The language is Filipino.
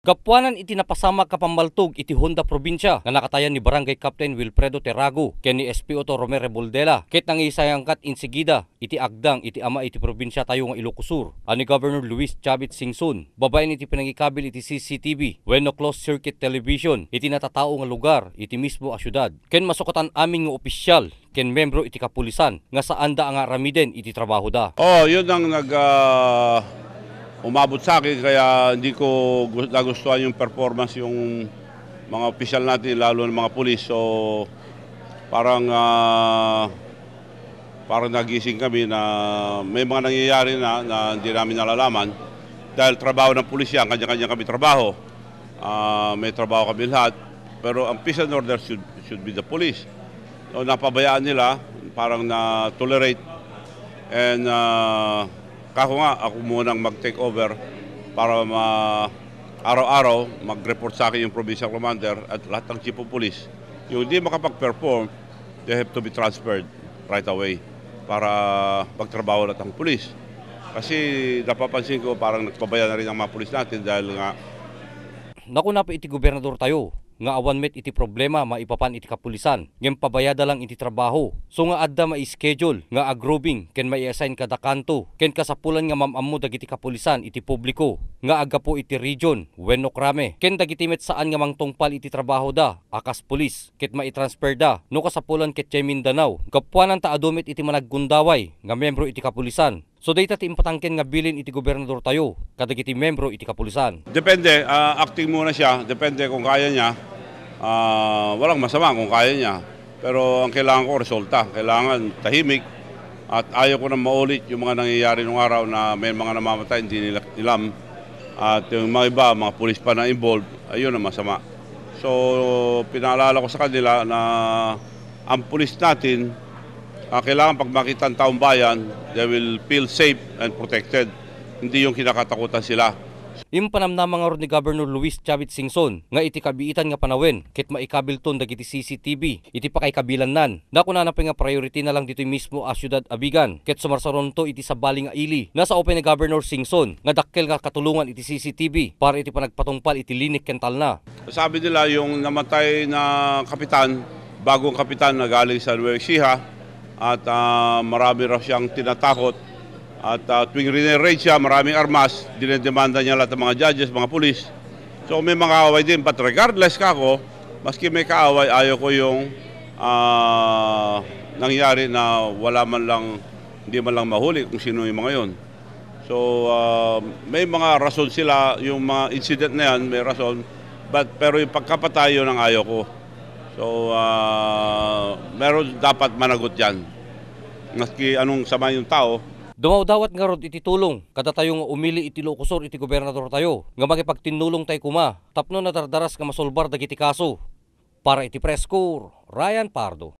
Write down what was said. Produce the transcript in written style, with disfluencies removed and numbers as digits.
Kapwanan iti napasama kapambaltog iti Honda probinsya nga nakatayan ni Barangay Captain Wilfredo Terrago ken ni SP Otto Romero Boldela ket nangisayangkat insigida iti agdang iti ama iti probinsya tayo nga Ilocos Sur ani Governor Luis Chavit Singson babaen iti pinangikabil iti CCTV wenno closed circuit television iti natatao nga lugar iti mismo a syudad ken masukatan amin nga opisyal ken membro iti kapulisan nga saan da nga ramiden iti trabaho da. Yun ang umabot sa akin kaya hindi ko nagustuhan yung performance yung mga opisyal natin lalo ng mga pulis. So parang nagising kami na may mga nangyayari na hindi namin nalalaman dahil trabaho ng pulis yan, kanya-kanya kami trabaho. May trabaho kami lahat pero ang peace and order should be the police. So napabayaan nila, parang na-tolerate and ako munang mag-take over para araw-araw mag-report sa akin yung provincial commander at lahat ng chief of police. Yung hindi makapag-perform, they have to be transferred right away para magtrabaho lahat ng police. Kasi napapansin ko parang nagpabaya na rin ang mga police natin dahil nga Nakuna pa iti gobernador tayo nga awan met iti problema maipapan iti kapulisan ngem pabayada lang iti trabaho so nga adda mai-schedule nga agrobing ken mai-assign kada kanto ken kasapulan nga mamammo dagiti kapulisan iti publiko nga agapo iti region wenno krame ken dagiti met saan nga mangtungpal iti trabaho da akas pulis ket mai-transfer da no kasapulan ket Mindanao kapwanan ta adumet iti managgundaway nga membro iti kapulisan. So data ti impatangken nga bilin iti gobernador tayo kadagiti membro iti kapulisan. Depende, acting muna siya, depende kung kaya niya. Walang masama kung kaya niya. Pero ang kailangan ko resulta, kailangan tahimik at ayaw ko na maulit yung mga nangyayari nung araw na may mga namamatay hindi nila ilam at yung mga iba, mga pulis pa na involved, ayun ang masama. So pinaalala ko sa kanila na ang pulis natin kailangan pag makita ang taong bayan, they will feel safe and protected. Hindi yung kinakatakutan sila. Impanamnama nga ron ni Governor Luis Chavit Singson nga iti kabiitan nga panawen ket maikabilton dagiti CCTV iti pakaykabilan nan. Nakuna na nga priority na lang dito mismo a syudad Abigan ket sumarsaronto iti sabali nga ili. Nasa open ni Governor Singson nga dakkel nga katulungan iti CCTV para iti panagpatungpal iti linik kental na. Sabi nila yung namatay na kapitan, bagong kapitan na galing sa Nueva Ecija, at marami raw siyang tinatakot at tuwing rineraid siya, maraming armas, dinedemanda niya lahat ng mga judges, mga pulis. So may mga kaaway din, but regardless kako, maski may kaaway, ayaw ko yung nangyari na wala man lang, hindi man lang mahuli kung sino yung mga yon. So may mga rason sila, yung mga incident na yan, may rason, pero yung pagkapatay yun ang ayaw ko. So, meron dapat managot yan. Maski anong sama yung tao. Dumaw-dawat nga rod iti tulong kada tayo nga umili iti Ilocos Sur iti gobernador tayo nga makipagtinulong tayo kuma tapno na dardaras nga masolbar dagiti kaso. Para iti Press Corps, Ryan Pardo.